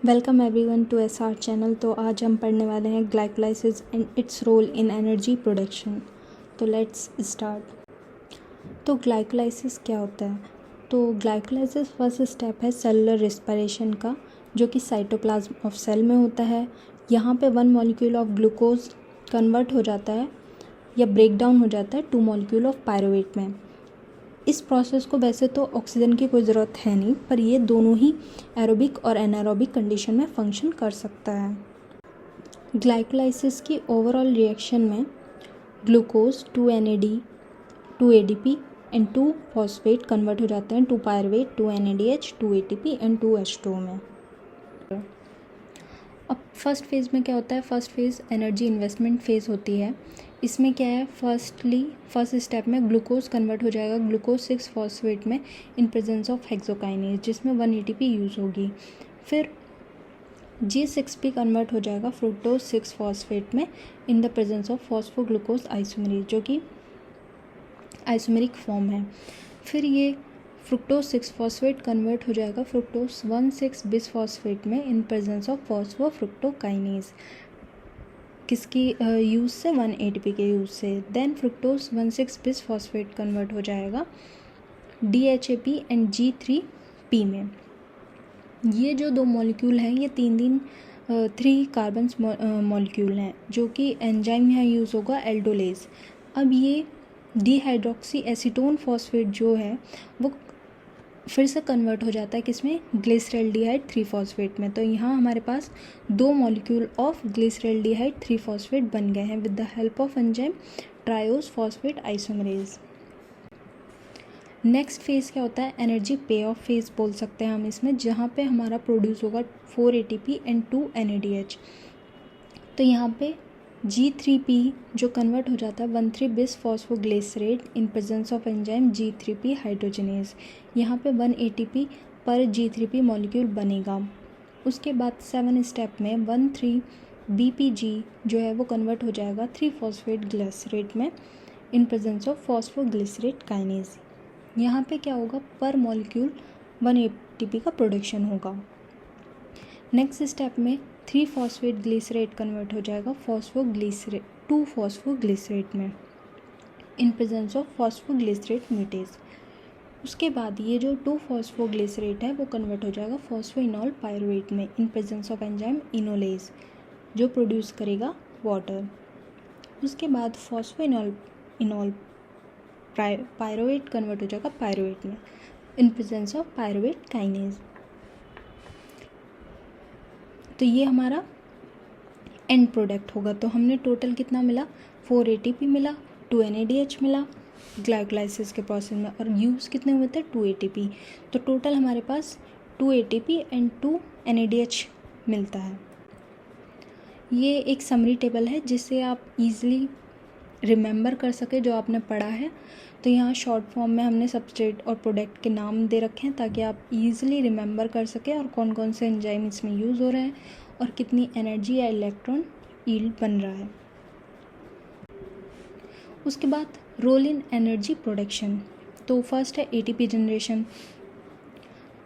Welcome everyone to SR channel. तो आज हम पढ़ने वाले हैं glycolysis and its role in energy production. तो लेट्स स्टार्ट। तो ग्लाइकोलाइसिस क्या होता है? तो ग्लाइकोलाइसिस फर्स्ट स्टेप है सेलुलर रेस्पिरेशन का, जो कि साइटोप्लाज्म ऑफ सेल में होता है। यहाँ पे 1 मॉलिक्यूल ऑफ ग्लूकोज कन्वर्ट हो जाता है या ब्रेक डाउन हो जाता है 2 मॉलिक्यूल ऑफ पायरुवेट में। इस प्रोसेस को वैसे तो ऑक्सीजन की कोई ज़रूरत है नहीं, पर ये दोनों ही एरोबिक और एनारोबिक कंडीशन में फंक्शन कर सकता है। ग्लाइकोलाइसिस की ओवरऑल रिएक्शन में glucose 2 NAD 2 ADP and 2 phosphate convert हो जाते हैं 2 pyruvate 2 NADH 2 ATP and 2 H2O में। अब फर्स्ट फेज़ में क्या होता है? First phase energy investment phase होती है। इसमें क्या है? फर्स्ट स्टेप में ग्लूकोज कन्वर्ट हो जाएगा ग्लूकोज 6 फॉस्फेट में इन प्रेजेंस ऑफ हेक्सोकाइनेज, जिसमें 1 ATP यूज़ होगी। फिर G6P कन्वर्ट हो जाएगा फ्रुक्टोज 6 फॉस्फेट में in the presence of phosphoglucose isomerase, जो कि आइसोमेरिक फॉर्म है। फिर ये फ्रुक्टोज 6 फॉस्फेट कन्वर्ट हो जाएगा फ्रुक्टोज 1,6 बिस फॉस्फेट में इन प्रेजेंस ऑफ फॉस्फोफ्रुक्टोकाइनेज, किसकी यूज़ से? 1 ATP के यूज़ से। Then fructose 1,6 bis phosphate convert हो जाएगा DHAP एंड G3P में। ये जो 2 मॉलिक्यूल हैं ये 3 कार्बन मॉलिक्यूल हैं, जो कि एंजाइम यहाँ यूज़ होगा एल्डोलेज। अब ये डिहाइड्रोक्सी एसीटोन फॉस्फेट जो है वो फिर से कन्वर्ट हो जाता है किसमें? ग्लिसरॉल्डिहाइड 3 फॉस्फेट में। तो यहाँ हमारे पास 2 मॉलिक्यूल ऑफ ग्लिसरॉल्डिहाइड 3 फॉस्फेट बन गए हैं with the help of enzyme triose phosphate isomerase. Next phase क्या होता है? एनर्जी पे ऑफ फेज़ बोल सकते हैं हम इसमें, जहाँ पे हमारा प्रोड्यूस होगा 4 ATP एंड 2 NADH। तो यहाँ पे G3P जो कन्वर्ट हो जाता है 1,3 बिस phosphoglycerate in presence of enzyme G3P हाइड्रोजनेज। यहाँ पे 1 ATP पर G3P मॉलिक्यूल बनेगा। उसके बाद 7 स्टेप में 1,3 BPG जो है वो कन्वर्ट हो जाएगा 3 फॉस्फेट ग्लिसरेट में in presence of phosphoglycerate kinase. यहाँ पे क्या होगा? पर मॉलिक्यूल 1 ATP का प्रोडक्शन होगा। नेक्स्ट स्टेप में 3 फॉस्फेट ग्लिसरेट कन्वर्ट हो जाएगा 2 फॉस्फोग्लिसरेट में इन प्रेजेंस ऑफ फॉस्फोग्लिसरेट म्यूटेज। उसके बाद ये जो 2 फॉस्फोग्लिसरेट है वो कन्वर्ट हो जाएगा फॉस्फोइनॉल पायरुवेट में in presence of enzyme enolase, जो प्रोड्यूस करेगा वाटर। उसके बाद फॉस्फोइनॉल पायरुवेट कन्वर्ट हो जाएगा पायरुवेट में in presence of pyruvate kinase. तो ये हमारा एंड प्रोडक्ट होगा। तो हमने टोटल कितना मिला? 4 ATP मिला, 2 NADH मिला ग्लाइकोलाइसिस के प्रोसेस में, और यूज़ कितने हुए थे? 2 ATP। तो टोटल हमारे पास 2 ATP एंड 2 NADH मिलता है। ये एक समरी टेबल है जिससे आप इजीली रिमेंबर कर सके जो आपने पढ़ा है। तो यहाँ शॉर्ट फॉर्म में हमने सबस्ट्रेट और प्रोडक्ट के नाम दे रखे हैं ताकि आप इजीली रिमेंबर कर सकें और कौन कौन से एंजाइम इसमें यूज़ हो रहे हैं और कितनी एनर्जी या इलेक्ट्रॉन यील्ड बन रहा है। उसके बाद रोल इन एनर्जी प्रोडक्शन। तो फर्स्ट है ATP जनरेशन।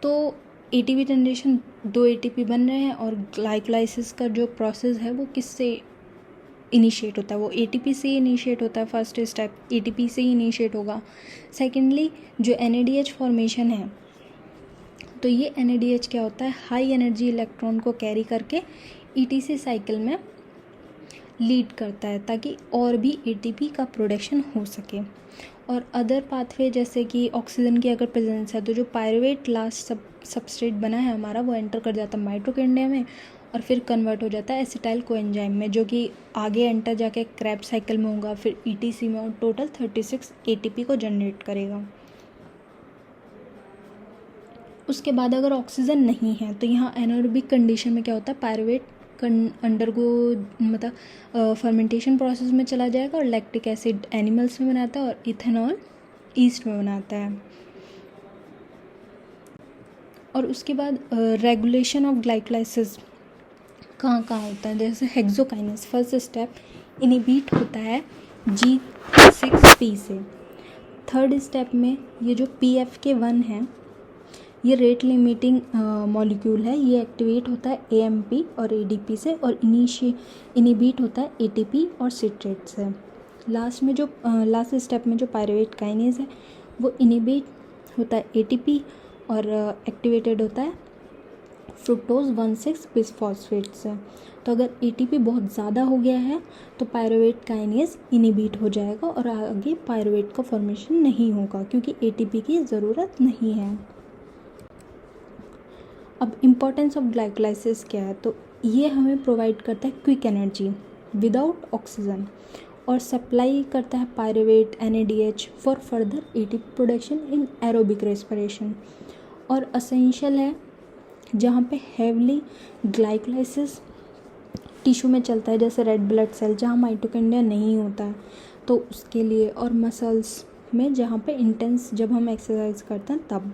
तो ATP जनरेशन 2 ATP बन रहे हैं, और ग्लाइकोलाइसिस का जो प्रोसेस है वो किससे इनिशिएट होता है? वो ATP से ही इनिशिएट होता है। फर्स्ट स्टेप ATP से ही इनिशिएट होगा। सेकेंडली जो NADH फॉर्मेशन है, तो ये NADH क्या होता है? हाई एनर्जी इलेक्ट्रॉन को कैरी करके ETC साइकिल में लीड करता है ताकि और भी ATP का प्रोडक्शन हो सके। और अदर पाथवे जैसे कि ऑक्सीजन की अगर प्रेजेंस है तो जो पायरुवेट लास्ट सबस्ट्रेट बना है हमारा वो एंटर कर जाता है माइटोकॉन्ड्रिया में और फिर कन्वर्ट हो जाता है एसिटाइल कोएंजाइम में, जो कि आगे एंटर जाके क्रेब्स साइकिल में होगा, फिर ETC में, और टोटल 36 ATP को जनरेट करेगा। उसके बाद अगर ऑक्सीजन नहीं है तो यहाँ एनारोबिक कंडीशन में क्या होता है? पायरुवेट फर्मेंटेशन प्रोसेस में चला जाएगा और लैक्टिक एसिड एनिमल्स में बनाता है और इथेनॉल ईस्ट में बनाता है। और उसके बाद रेगुलेशन ऑफ ग्लाइकोलाइसिस कहाँ कहाँ होता है? जैसे हेक्सोकाइनेस फर्स्ट स्टेप इनिबिट होता है G6P से। थर्ड स्टेप में ये जो PFK1 है ये रेट लिमिटिंग मॉलिक्यूल है। ये एक्टिवेट होता है AMP और ADP से और इनिबिट होता है ATP और सिट्रेट से। लास्ट स्टेप में जो पायरुवेट काइनेज है वो इनिबिट होता है ATP और एक्टिवेटेड होता है फ्रुक्टोज 1,6 बिसफॉस्फेट से। तो अगर ATP बहुत ज़्यादा हो गया है तो पायरुवेट काइनेज इनिबिट हो जाएगा और आगे पायरुवेट का फॉर्मेशन नहीं होगा क्योंकि ATP की ज़रूरत नहीं है। अब इम्पोर्टेंस ऑफ ग्लाइकोलाइसिस क्या है, तो ये हमें प्रोवाइड करता है क्विक एनर्जी विदाउट ऑक्सीजन और सप्लाई करता है pyruvate NADH for further ATP production in aerobic respiration और असेंशियल है जहाँ पे हेवली ग्लाइकोलाइसिस टिश्यू में चलता है, जैसे रेड ब्लड सेल जहाँ माइटोकॉन्ड्रिया नहीं होता है तो उसके लिए, और मसल्स में जहाँ पे इंटेंस जब हम एक्सरसाइज करते हैं तब।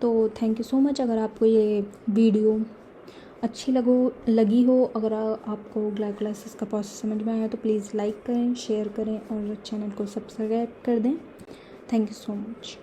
तो थैंक यू सो मच। अगर आपको ये वीडियो अच्छी लगी हो, अगर आपको ग्लाइकोलाइसिस का प्रोसेस समझ में आया तो प्लीज़ लाइक करें, शेयर करें और चैनल को सब्सक्राइब कर दें। Thank you so much.